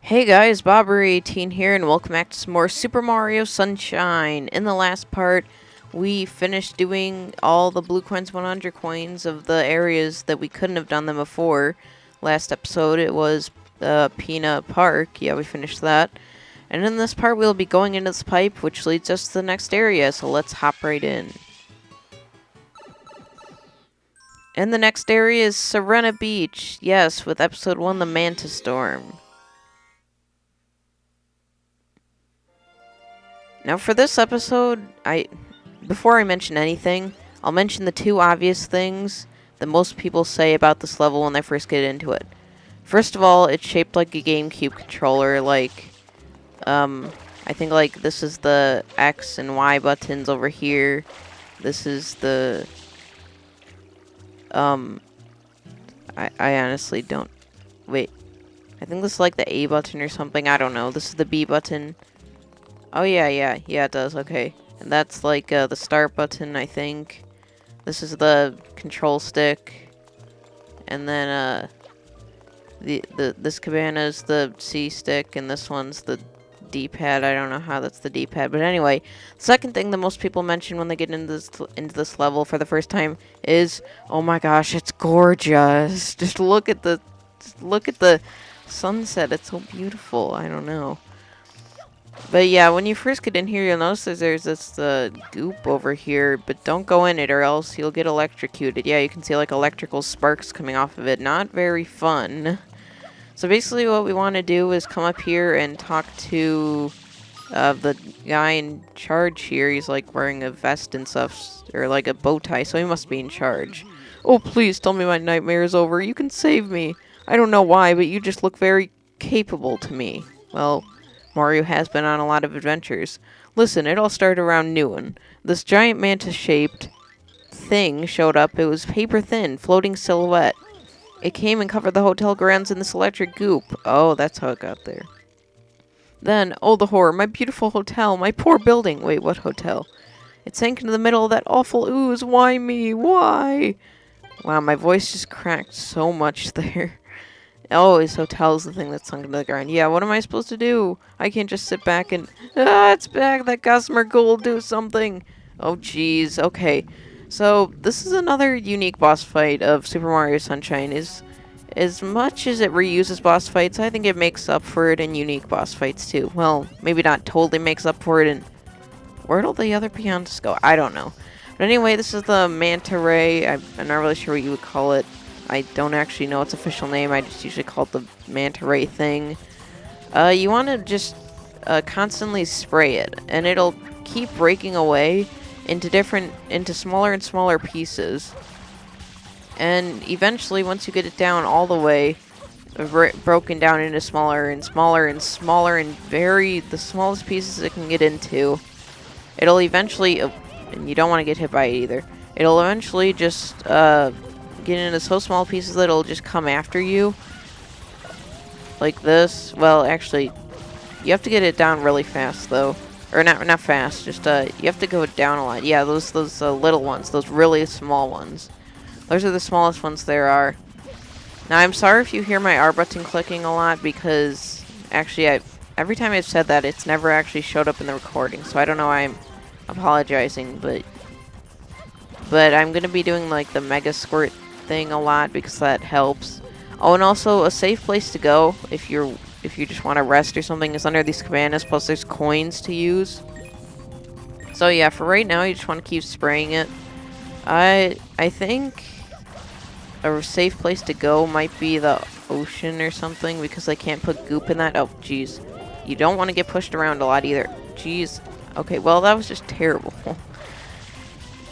Hey guys, Bobber18 here, and welcome back to some more Super Mario Sunshine. In the last part, we finished doing all the blue coins, 100 coins of the areas that we couldn't have done them before. Last episode, it was Peanut Park. Yeah, we finished that. And in this part, we'll be going into this pipe, which leads us to the next area, so let's hop right in. And the next area is Sirena Beach. Yes, with episode 1, the Manta Storm. Now for this episode, before I mention anything, I'll mention the two obvious things that most people say about this level when they first get into it. First of all, it's shaped like a GameCube controller, I think like this is the X and Y buttons over here. This is the, I honestly don't, wait, I think this is like the A button or something, I don't know, this is the B button. Oh, yeah, it does, okay. And that's like the start button, I think. This is the control stick. And then this cabana is the C stick, and this one's the D-pad. I don't know how that's the D-pad, but anyway. Second thing that most people mention when they get into this level for the first time is, oh my gosh, it's gorgeous. Just look at the sunset. It's so beautiful. I don't know. But yeah, when you first get in here, you'll notice that there's this goop over here, but don't go in it or else you'll get electrocuted. Yeah, you can see like electrical sparks coming off of it. Not very fun. So basically what we want to do is come up here and talk to the guy in charge here. He's like wearing a vest and stuff, or like a bow tie, so he must be in charge. Oh, please tell me my nightmare is over. You can save me. I don't know why, but you just look very capable to me. Well, Mario has been on a lot of adventures. Listen, it all started around noon. This giant mantis-shaped thing showed up. It was paper thin, floating silhouette. It came and covered the hotel grounds in this electric goop. Oh, that's how it got there. Then, oh the horror, my beautiful hotel, my poor building. Wait, what hotel? It sank into the middle of that awful ooze. Why me? Why? Wow, my voice just cracked so much there. Oh, his hotel's the thing that's sunk into the ground. Yeah, what am I supposed to do? I can't just sit back and... Ah, it's back! That customer will do something! Oh, jeez. Okay. So, this is another unique boss fight of Super Mario Sunshine. As much as it reuses boss fights, I think it makes up for it in unique boss fights, too. Well, maybe not totally makes up for it in... Where'd all the other peons go? I don't know. But anyway, this is the Manta Ray. I'm not really sure what you would call it. I don't actually know its official name. I just usually call it the Manta Ray thing. You want to just constantly spray it, and it'll keep breaking away into smaller and smaller pieces. And eventually, once you get it down all the way, broken down into smaller and smaller and smaller and the smallest pieces it can get into, it'll eventually, and you don't want to get hit by it either, it'll eventually just get into so small pieces that it'll just come after you. Like this. Well, actually, you have to get it down really fast, though. Or not fast, just, you have to go down a lot. Yeah, those little ones. Those really small ones. Those are the smallest ones there are. Now, I'm sorry if you hear my R button clicking a lot, because, actually, every time I've said that, it's never actually showed up in the recording, so I don't know why I'm apologizing, but I'm gonna be doing, like, the Mega Squirt thing a lot because that helps. Oh, and also a safe place to go if you just want to rest or something is under these cabanas, plus there's coins to use. So yeah, for right now you just want to keep spraying it. I think a safe place to go might be the ocean or something because I can't put goop in that. Oh jeez, you don't want to get pushed around a lot either. Jeez. Okay, well that was just terrible.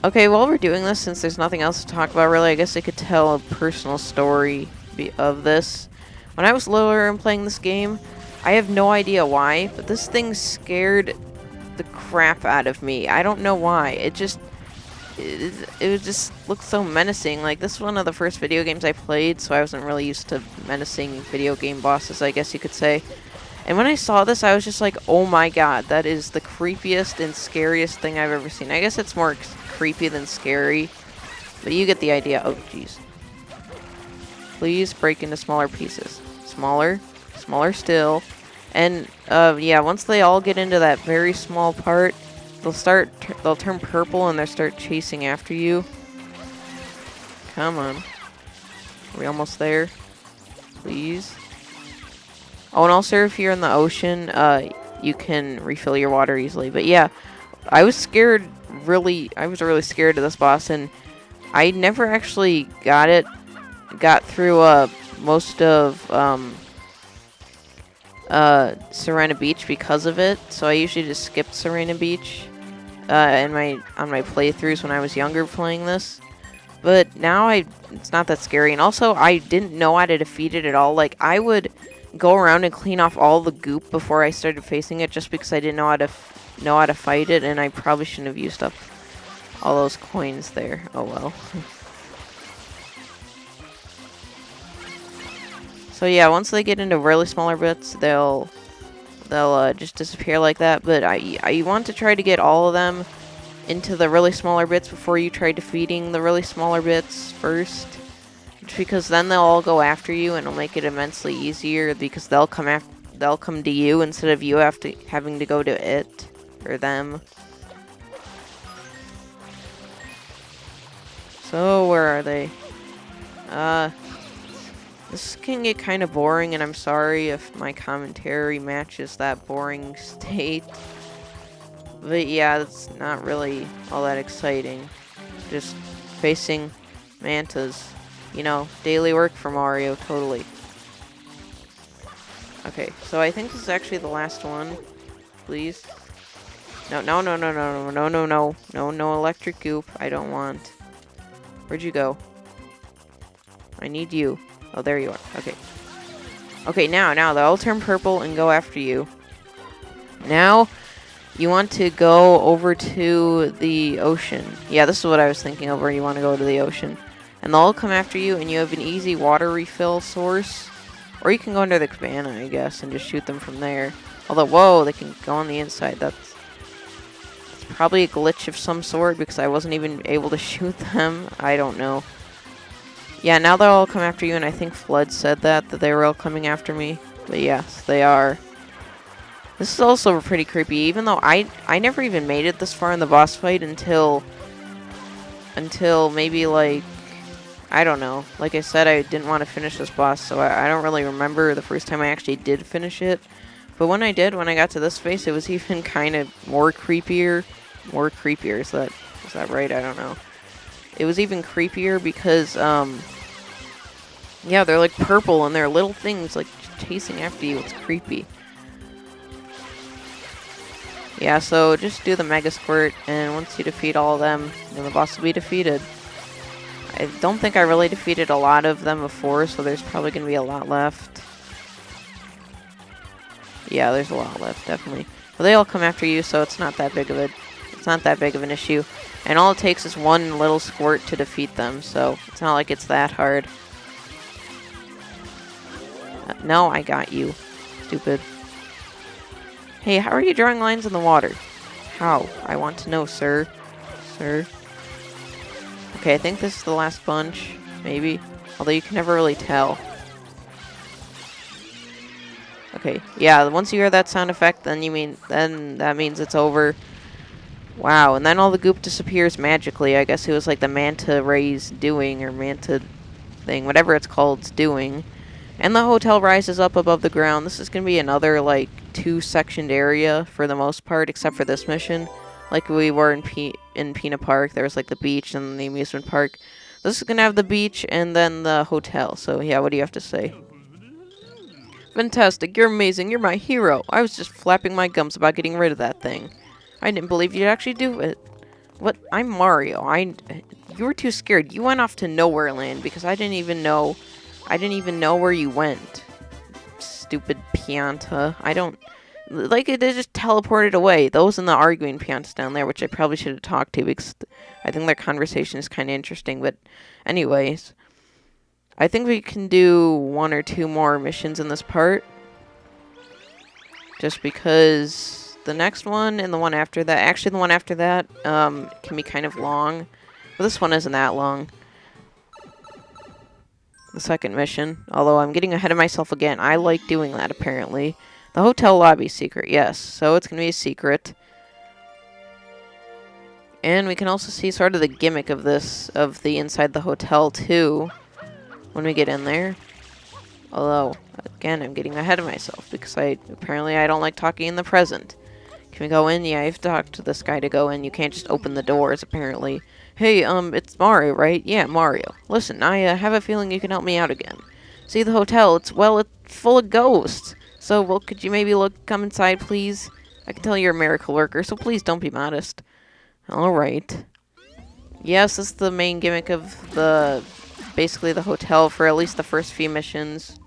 Okay, while we're doing this, since there's nothing else to talk about really, I guess I could tell a personal story of this. When I was littler and playing this game, I have no idea why, but this thing scared the crap out of me. I don't know why. It just looked so menacing. Like, this is one of the first video games I played, so I wasn't really used to menacing video game bosses, I guess you could say. And when I saw this, I was just like, oh my god, that is the creepiest and scariest thing I've ever seen. I guess it's more creepy than scary, but you get the idea. Oh, jeez. Please break into smaller pieces. Smaller, smaller still. And yeah, once they all get into that very small part, they'll turn purple and they'll start chasing after you. Come on. Are we almost there? Please. Oh, and also if you're in the ocean, you can refill your water easily. But yeah, I was really scared of this boss, and I never actually got through most of Sirena Beach because of it. So I usually just skipped Sirena Beach on my playthroughs when I was younger playing this. But now it's not that scary. And also, I didn't know how to defeat it at all. Like, I would go around and clean off all the goop before I started facing it, just because I didn't know how to fight it, and I probably shouldn't have used up all those coins there. Oh well. So yeah, once they get into really smaller bits, they'll just disappear like that. But I want to try to get all of them into the really smaller bits before you try defeating the really smaller bits first. Just because then they'll all go after you, and it'll make it immensely easier because they'll come to you instead of you having to go to it or them. So where are they? This can get kind of boring, and I'm sorry if my commentary matches that boring state. But yeah, it's not really all that exciting. Just facing mantas. You know, daily work for Mario, totally. Okay, so I think this is actually the last one. Please. No, no, no, no, no, no, no, no, no, no electric goop. I don't want. Where'd you go? I need you. Oh, there you are. Okay. Okay, now they'll all turn purple and go after you. Now, you want to go over to the ocean. Yeah, this is what I was thinking of, where you want to go to the ocean. And they'll all come after you, and you have an easy water refill source. Or you can go under the cabana, I guess, and just shoot them from there. Although, whoa, they can go on the inside. That's probably a glitch of some sort, because I wasn't even able to shoot them. I don't know. Yeah, now they'll all come after you, and I think Flood said that they were all coming after me. But yes, they are. This is also pretty creepy, even though I never even made it this far in the boss fight until maybe, like, I don't know. Like I said, I didn't want to finish this boss, so I don't really remember the first time I actually did finish it. But when I did, when I got to this phase, it was even kind of more creepier. More creepier, is that right? I don't know. It was even creepier because, yeah, they're like purple and they're little things like chasing after you. It's creepy. Yeah, so just do the Mega Squirt, and once you defeat all of them, then the boss will be defeated. I don't think I really defeated a lot of them before, so there's probably going to be a lot left. Yeah, there's a lot left, definitely. But they all come after you, so it's not that big of an issue. And all it takes is one little squirt to defeat them, so it's not like it's that hard. No, I got you. Stupid. Hey, how are you drawing lines in the water? How? I want to know, sir. Sir. Okay, I think this is the last bunch, maybe. Although you can never really tell. Okay, yeah, once you hear that sound effect, then that means it's over. Wow, and then all the goop disappears magically. I guess it was like the manta rays doing, or manta thing, whatever it's called, it's doing. And the hotel rises up above the ground. This is going to be another, like, 2-sectioned area for the most part, except for this mission. Like we were in Peanut Park, there was, like, the beach and the amusement park. This is going to have the beach and then the hotel. So, yeah, what do you have to say? Fantastic, you're amazing, you're my hero. I was just flapping my gums about getting rid of that thing. I didn't believe you'd actually do it. What? I'm Mario. You were too scared. You went off to Nowhere Land because I didn't even know where you went. Stupid Pianta. I don't... Like, it just teleported away. Those and the arguing Piantas down there, which I probably should have talked to because I think their conversation is kind of interesting. But anyways, I think we can do 1 or 2 more missions in this part. Just because the next one and the one after that... Actually, the one after that can be kind of long. But this one isn't that long. The second mission. Although I'm getting ahead of myself again. I like doing that, apparently. The hotel lobby secret, yes. So it's going to be a secret. And we can also see sort of the gimmick of this, of the inside the hotel too, when we get in there. Although, again, I'm getting ahead of myself because apparently I don't like talking in the present. Can we go in? Yeah, I have to talk to this guy to go in. You can't just open the doors, apparently. Hey, it's Mario, right? Yeah, Mario. Listen, I have a feeling you can help me out again. See the hotel? It's full of ghosts. So, well, could you maybe come inside, please? I can tell you're a miracle worker, so please don't be modest. Alright. Yes, this is the main gimmick of basically the hotel for at least the first few missions.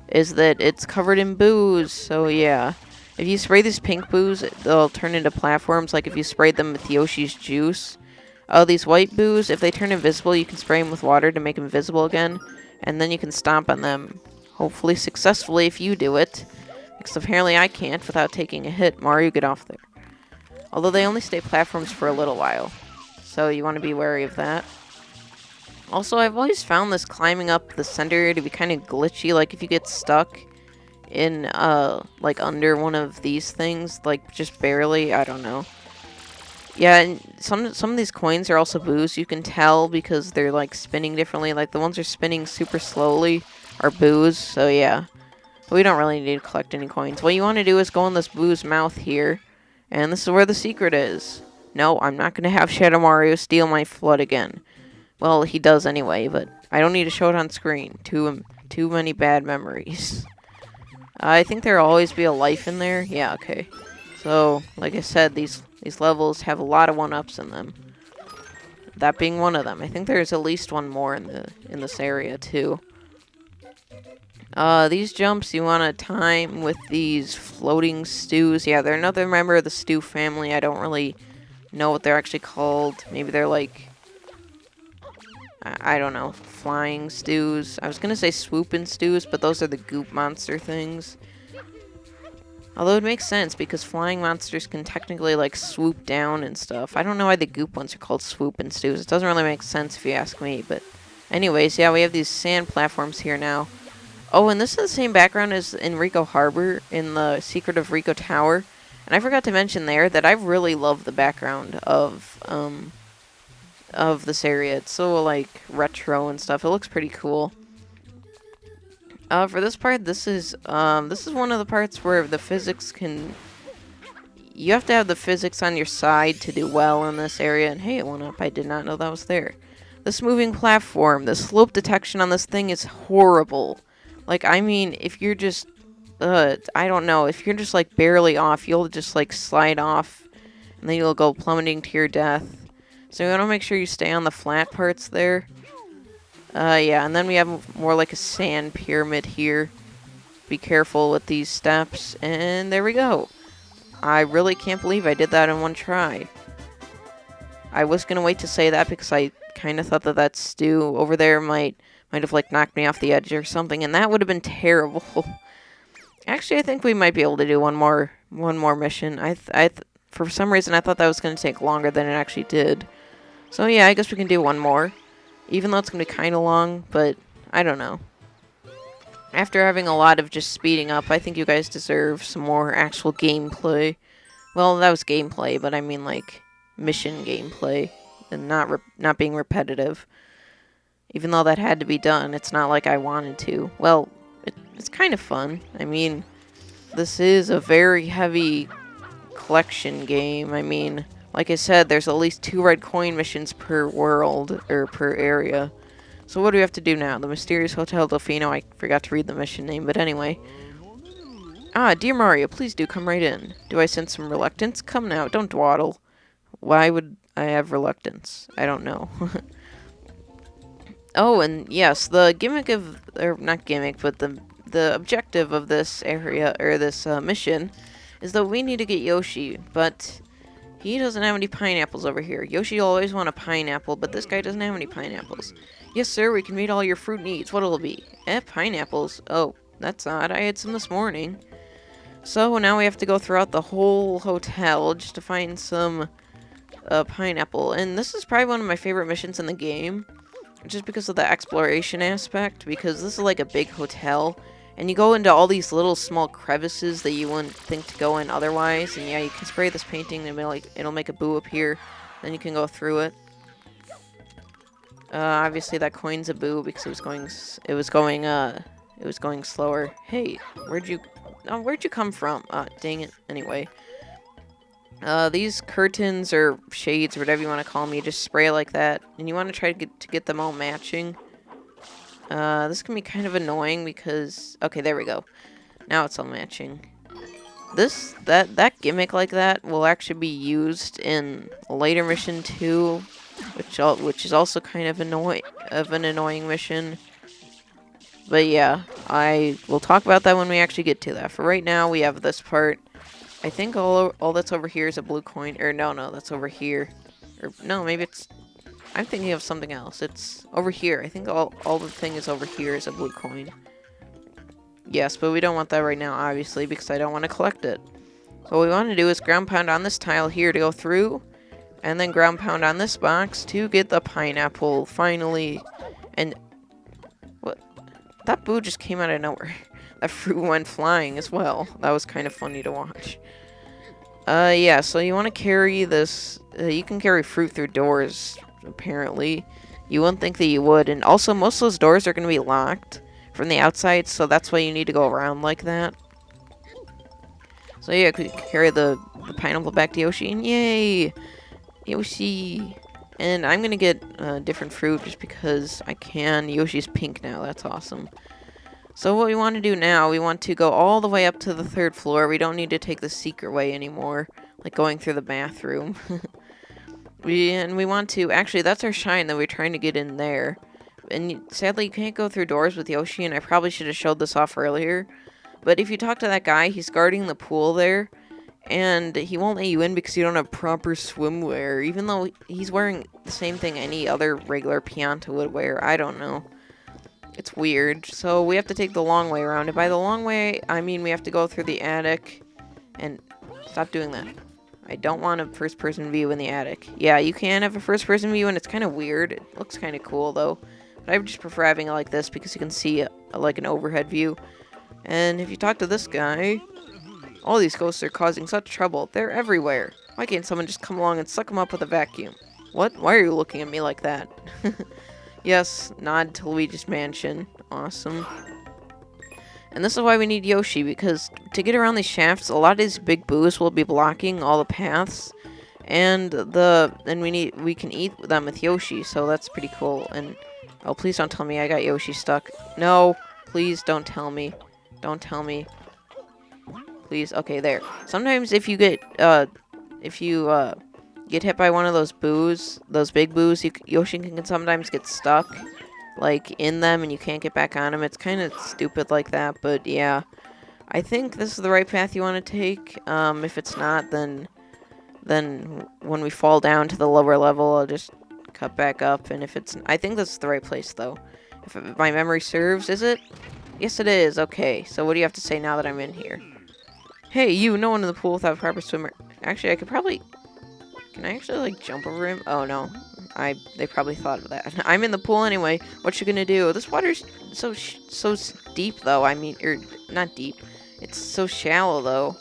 Is that it's covered in booze, so yeah. If you spray these pink boos, they'll turn into platforms, like if you sprayed them with Yoshi's juice. Oh, these white boos, if they turn invisible, you can spray them with water to make them visible again. And then you can stomp on them. Hopefully successfully if you do it. Because apparently I can't without taking a hit. Mario, get off there. Although they only stay platforms for a little while. So you want to be wary of that. Also, I've always found this climbing up the center to be kind of glitchy. Like if you get stuck in, like under one of these things, like just barely, I don't know. Yeah, and some of these coins are also boos. You can tell because they're like spinning differently. Like the ones are spinning super slowly are boos. So yeah, we don't really need to collect any coins. What you want to do is go in this boo's mouth here, and this is where the secret is. No, I'm not gonna have Shadow Mario steal my flood again. Well, he does anyway, but I don't need to show it on screen. Too many bad memories. I think there'll always be a life in there. Yeah, okay. So, like I said, these levels have a lot of one-ups in them. That being one of them. I think there's at least one more in this area too. These jumps you want to time with these floating stews. Yeah, they're another member of the stew family. I don't really know what they're actually called. Maybe they're like, I don't know, flying stews. I was gonna say swooping stews, but those are the goop monster things. Although it makes sense because flying monsters can technically like swoop down and stuff. I don't know why the goop ones are called swooping stews. It doesn't really make sense if you ask me, but anyways, yeah, we have these sand platforms here now. Oh, and this is the same background as in Rico Harbor in the Secret of Rico Tower. And I forgot to mention there that I really love the background of this area. It's so like retro and stuff. It looks pretty cool. For this part, this is one of the parts where the physics can. You have to have the physics on your side to do well in this area. And hey, it went up. I did not know that was there. This moving platform, the slope detection on this thing is horrible. Like, I mean, if you're just, I don't know, if you're just like barely off, you'll just like slide off, and then you'll go plummeting to your death. So you want to make sure you stay on the flat parts there. Yeah, and then we have more like a sand pyramid here. Be careful with these steps, and there we go. I really can't believe I did that in one try. I was gonna wait to say that because I kind of thought that stew over there might have like knocked me off the edge or something, and that would have been terrible. Actually, I think we might be able to do one more mission. For some reason I thought that was gonna take longer than it actually did. So yeah, I guess we can do one more. Even though it's going to be kind of long, but I don't know. After having a lot of just speeding up, I think you guys deserve some more actual gameplay. Well, that was gameplay, but I mean like mission gameplay and not being repetitive. Even though that had to be done, it's not like I wanted to. Well, it's kind of fun. I mean, this is a very heavy collection game. I mean, like I said, there's at least 2 red coin missions per world, or per area. So what do we have to do now? The Mysterious Hotel Delfino. I forgot to read the mission name, but anyway. Ah, dear Mario, please do come right in. Do I sense some reluctance? Come now, don't dawdle. Why would I have reluctance? I don't know. Oh, and yes, the gimmick of, or not gimmick, but the objective of this area, or this mission, is that we need to get Yoshi, but he doesn't have any pineapples over here. Yoshi always want a pineapple, but this guy doesn't have any pineapples. Yes, sir, we can meet all your fruit needs. What'll it be? Pineapples. Oh, that's odd. I had some this morning. So now we have to go throughout the whole hotel just to find some pineapple. And this is probably one of my favorite missions in the game, just because of the exploration aspect, because this is like a big hotel, And you go into all these little small crevices that you wouldn't think to go in otherwise. And yeah, you can spray this painting and it'll make a boo appear. Then you can go through it. Obviously that coin's a boo because it was going slower. Hey, where'd you come from? Dang it. Anyway. These curtains or shades, or whatever you want to call them, you just spray like that. And you want to try to get them all matching. This can be kind of annoying because... Okay, there we go. Now it's all matching. That gimmick like that will actually be used in a later mission too, which is also kind of an annoying mission. But yeah, I will talk about that when we actually get to that. For right now, we have this part. I think all that's over here is a blue coin. Or no, that's over here. Or no, maybe it's... I'm thinking of something else. It's over here. I think all the thing is over here is a blue coin. Yes, but we don't want that right now, obviously, because I don't want to collect it. What we want to do is ground pound on this tile here to go through, and then ground pound on this box to get the pineapple, finally. And... What? That boo just came out of nowhere. That fruit went flying as well. That was kind of funny to watch. Yeah, so you want to carry this... you can carry fruit through doors, apparently. You wouldn't think that you would. And also, most of those doors are going to be locked from the outside, so that's why you need to go around like that. So yeah, you carry the pineapple back to Yoshi, and yay! Yoshi! And I'm going to get different fruit just because I can. Yoshi's pink now. That's awesome. So what we want to do now, we want to go all the way up to the 3rd floor. We don't need to take the secret way anymore, like going through the bathroom. we want to, actually that's our shine that we're trying to get in there. And sadly you can't go through doors with Yoshi, and I probably should have showed this off earlier. But if you talk to that guy, he's guarding the pool there, and he won't let you in because you don't have proper swimwear, even though he's wearing the same thing any other regular Pianta would wear. I don't know. It's weird. So we have to take the long way around. And by the long way, I mean we have to go through the attic. And stop doing that. I don't want a first-person view in the attic. Yeah, you can have a first-person view, and it's kind of weird. It looks kind of cool, though. But I just prefer having it like this because you can see like an overhead view. And if you talk to this guy, all these ghosts are causing such trouble. They're everywhere. Why can't someone just come along and suck them up with a vacuum? What? Why are you looking at me like that? Yes, nod to Luigi's Mansion. Awesome. And this is why we need Yoshi, because to get around these shafts, a lot of these big boos will be blocking all the paths. And we can eat them with Yoshi, so that's pretty cool. And oh, please don't tell me I got Yoshi stuck. No, please don't tell me. Don't tell me. Please. Okay, there. Sometimes if you get get hit by one of those boos, those big boos, Yoshi can sometimes get stuck, like, in them, and you can't get back on them. It's kind of stupid like that, but yeah. I think this is the right path you want to take. If it's not, then when we fall down to the lower level, I'll just cut back up, and if it's... I think this is the right place, though. If my memory serves, is it? Yes, it is. Okay, so what do you have to say now that I'm in here? Hey, you, no one in the pool without a proper swimmer. Actually, I could probably... Can I actually, like, jump over him? Oh, no. They probably thought of that. I'm in the pool anyway. What you gonna do? This water's so deep, though. I mean, not deep. It's so shallow, though.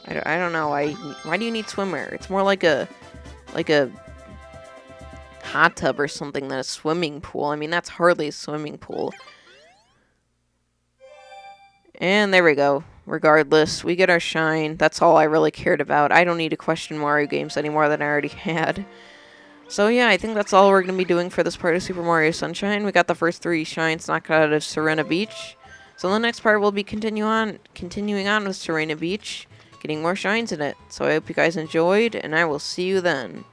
I don't know. Why do you need swimwear? It's more like a hot tub or something than a swimming pool. I mean, that's hardly a swimming pool. And there we go. Regardless, we get our shine. That's all I really cared about. I don't need to question Mario games anymore than I already had. So yeah, I think that's all we're going to be doing for this part of Super Mario Sunshine. We got the first 3 shines knocked out of Sirena Beach. So the next part will be continuing on with Sirena Beach, getting more shines in it. So I hope you guys enjoyed, and I will see you then.